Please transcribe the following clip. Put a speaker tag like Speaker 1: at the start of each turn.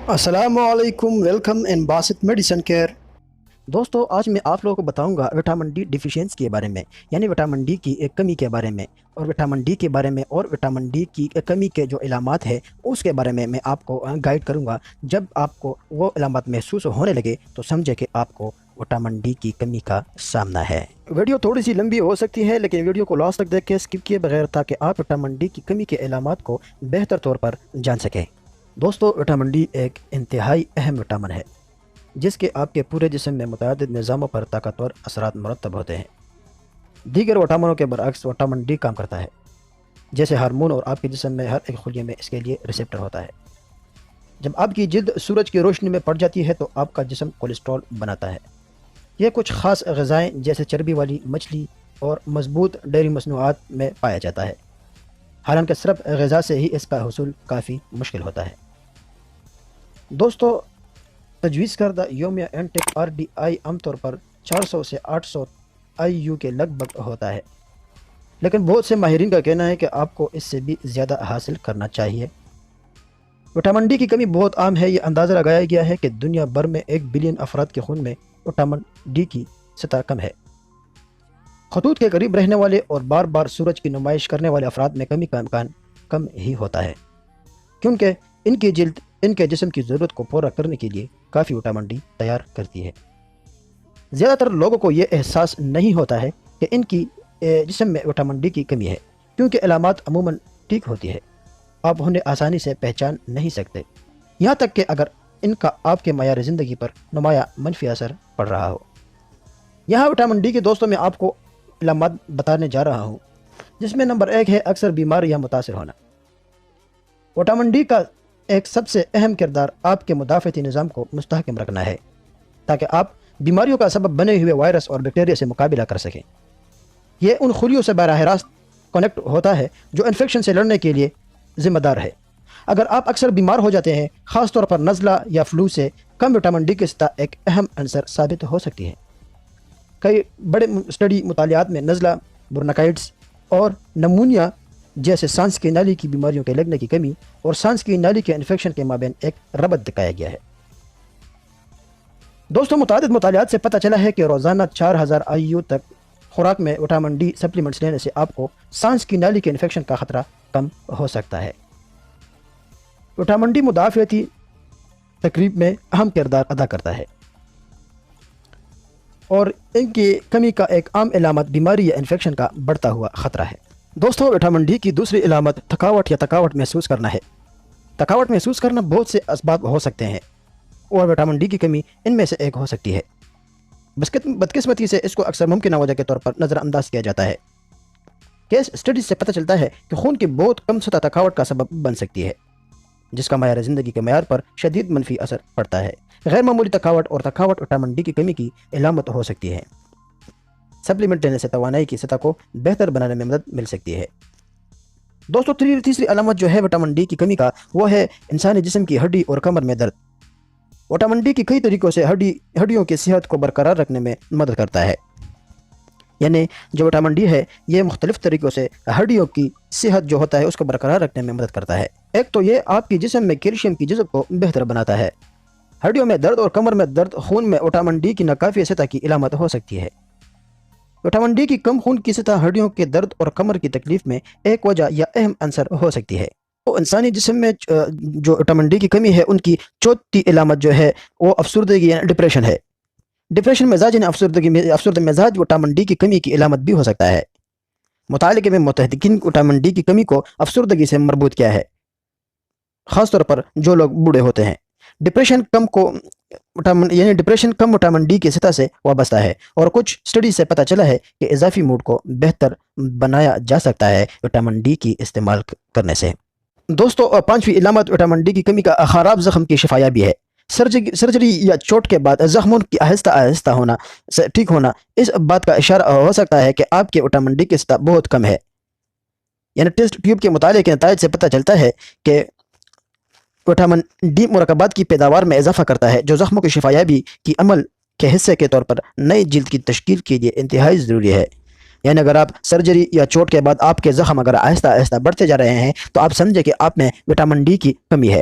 Speaker 1: السلام علیکم، welcome in Basit medicine care. دوستو، آج میں آپ لوگوں کو بتاؤں گا وٹامن ڈی ڈیفیشینسی کے بارے میں، یعنی وٹامن ڈی کی ایک کمی کے بارے میں، اور وٹامن ڈی کے بارے میں اور وٹامن ڈی کی کمی کے جو علامات ہیں اس کے بارے میں آپ کو گائیڈ کروں گا۔ جب آپ کو وہ علامات محسوس ہونے لگے تو سمجھے کہ آپ کو وٹامن ڈی کی کمی کا سامنا ہے۔ ویڈیو تھوڑی سی لمبی ہو سکتی ہے، لیکن ویڈیو کو لاسٹ تک دیکھ کے اسکپ کیے بغیر، تاکہ آپ وٹامن ڈی کی کمی کے علامات کو بہتر طور پر جان سکیں۔ دوستو، وٹامن ڈی ایک انتہائی اہم وٹامن ہے جس کے آپ کے پورے جسم میں متعدد نظاموں پر طاقتور اثرات مرتب ہوتے ہیں۔ دیگر وٹامنوں کے برعکس وٹامن ڈی کام کرتا ہے جیسے ہارمون، اور آپ کے جسم میں ہر ایک خلیے میں اس کے لیے ریسیپٹر ہوتا ہے۔ جب آپ کی جلد سورج کی روشنی میں پڑ جاتی ہے تو آپ کا جسم کولیسٹرول بناتا ہے۔ یہ کچھ خاص غذائیں جیسے چربی والی مچھلی اور مضبوط ڈیری مصنوعات میں پایا جاتا ہے، حالانکہ صرف غذا سے ہی اس کا حصول کافی مشکل ہوتا ہے۔ دوستو، تجویز کردہ یومیہ انٹیک آر ڈی آئی عام طور پر 400 سے 800 آئی یو کے لگ بھگ ہوتا ہے، لیکن بہت سے ماہرین کا کہنا ہے کہ آپ کو اس سے بھی زیادہ حاصل کرنا چاہیے۔ وٹامن ڈی کی کمی بہت عام ہے۔ یہ اندازہ لگایا گیا ہے کہ دنیا بھر میں 1 بلین افراد کے خون میں وٹامن ڈی کی سطح کم ہے۔ خطوط کے قریب رہنے والے اور بار بار سورج کی نمائش کرنے والے افراد میں کمی کا امکان کم ہی ہوتا ہے، کیونکہ ان کی جلد ان کے جسم کی ضرورت کو پورا کرنے کے لیے کافی وٹامن ڈی تیار کرتی ہے۔ زیادہ تر لوگوں کو یہ احساس نہیں ہوتا ہے کہ ان کی جسم میں وٹامن ڈی کی کمی ہے، کیونکہ علامات عموماً ٹھیک ہوتی ہے۔ آپ انہیں آسانی سے پہچان نہیں سکتے، یہاں تک کہ اگر ان کا آپ کے معیار زندگی پر نمایاں منفی اثر پڑ رہا ہو۔ یہاں وٹامن ڈی کے دوستوں میں آپ کو علامات بتانے جا رہا ہوں، جس میں نمبر 1 ہے اکثر بیمار یا متاثر ہونا۔ وٹامن ڈی کا ایک سب سے اہم کردار آپ کے مدافعتی نظام کو مستحکم رکھنا ہے، تاکہ آپ بیماریوں کا سبب بنے ہوئے وائرس اور بیکٹیریا سے مقابلہ کر سکیں۔ یہ ان خلیوں سے براہ راست کنیکٹ ہوتا ہے جو انفیکشن سے لڑنے کے لیے ذمہ دار ہے۔ اگر آپ اکثر بیمار ہو جاتے ہیں، خاص طور پر نزلہ یا فلو سے، کم وٹامن ڈی کی سطح ایک اہم عنصر ثابت ہو سکتی ہے۔ کئی بڑے اسٹڈی مطالعات میں نزلہ، برونکائٹس اور نمونیا جیسے سانس کی نالی کی بیماریوں کے لگنے کی کمی اور سانس کی نالی کے انفیکشن کے مابین ایک ربط دکھایا گیا ہے۔ دوستوں، متعدد مطالعات سے پتہ چلا ہے کہ روزانہ 4000 آئی یو تک خوراک میں وٹامن ڈی سپلیمنٹس لینے سے آپ کو سانس کی نالی کے انفیکشن کا خطرہ کم ہو سکتا ہے۔ وٹامن ڈی مدافعتی تقریب میں اہم کردار ادا کرتا ہے، اور ان کی کمی کا ایک عام علامت بیماری یا انفیکشن کا بڑھتا ہوا خطرہ ہے۔ دوستو، وٹامن ڈی کی دوسری علامت تھکاوٹ یا تھکاوٹ محسوس کرنا ہے۔ تھکاوٹ محسوس کرنا بہت سے اسباب ہو سکتے ہیں، اور وٹامن ڈی کی کمی ان میں سے ایک ہو سکتی ہے۔ بدقسمتی سے اس کو اکثر ممکنہ وجہ کے طور پر نظر انداز کیا جاتا ہے۔ کیس اسٹڈیز سے پتہ چلتا ہے کہ خون کی بہت کم سطح تھکاوٹ کا سبب بن سکتی ہے، جس کا معیار زندگی کے معیار پر شدید منفی اثر پڑتا ہے۔ غیر معمولی تھکاوٹ اور تھکاوٹ وٹامن ڈی کی کمی کی علامت ہو سکتی ہے۔ سپلیمنٹ لینے سے توانائی کی سطح کو بہتر بنانے میں مدد مل سکتی ہے۔ دوستو، تیسری علامت جو ہے وٹامن ڈی کی کمی کا، وہ ہے انسانی جسم کی ہڈی اور کمر میں درد۔ وٹامن ڈی کی کئی طریقوں سے ہڈیوں کی صحت کو برقرار رکھنے میں مدد کرتا ہے، یعنی جو وٹامن ڈی ہے یہ مختلف طریقوں سے ہڈیوں کی صحت جو ہوتا ہے اس کو برقرار رکھنے میں مدد کرتا ہے۔ ایک تو یہ آپ کی جسم میں کیلشیم کی جذب کو بہتر بناتا ہے۔ ہڈیوں میں درد اور کمر میں درد خون میں وٹامن ڈی کی ناکافی سطح کی علامت ہو سکتی ہے۔ وٹامن ڈی کی کم خون کی سطح ہڈیوں کے درد اور کمر کی تکلیف میں ایک وجہ یا اہم عنصر ہو سکتی ہے۔ تو انسانی جسم میں جو وٹامن ڈی کی کمی ہے، ان کی چوتھی علامت جو ہے وہ افسردگی یا ڈپریشن ہے۔ ڈپریشن مزاج یعنی افسردہ مزاج وٹامن ڈی کی کمی کی علامت بھی ہو سکتا ہے۔ مطالعے میں محققین وٹامن ڈی کی کمی کو افسردگی سے مربوط کیا ہے، خاص طور پر جو لوگ بوڑھے ہوتے ہیں۔ ڈپریشن کم وٹامن ڈی کی سطح سے وابستہ ہے، اور کچھ اسٹڈی سے پتہ چلا ہے کہ اضافی موڈ کو بہتر بنایا جا سکتا ہے وٹامن ڈی کی استعمال کرنے سے۔ دوستو، پانچویں علامت وٹامن ڈی کی کمی کا خراب زخم کی شفا یابی ہے۔ سرجری یا چوٹ کے بعد زخموں کی آہستہ آہستہ ٹھیک ہونا اس بات کا اشارہ ہو سکتا ہے کہ آپ کے وٹامن ڈی کی سطح بہت کم ہے۔ یعنی ٹیسٹ ٹیوب کے مطالعے کے نتائج سے پتہ چلتا ہے کہ وٹامن ڈی مرکبات کی پیداوار میں اضافہ کرتا ہے، جو زخموں کی شفا یابی کی عمل کے حصے کے طور پر نئی جلد کی تشکیل کے لیے انتہائی ضروری ہے۔ یعنی اگر آپ سرجری یا چوٹ کے بعد آپ کے زخم اگر آہستہ آہستہ بڑھتے جا رہے ہیں تو آپ سمجھیں کہ آپ میں وٹامن ڈی کی کمی ہے۔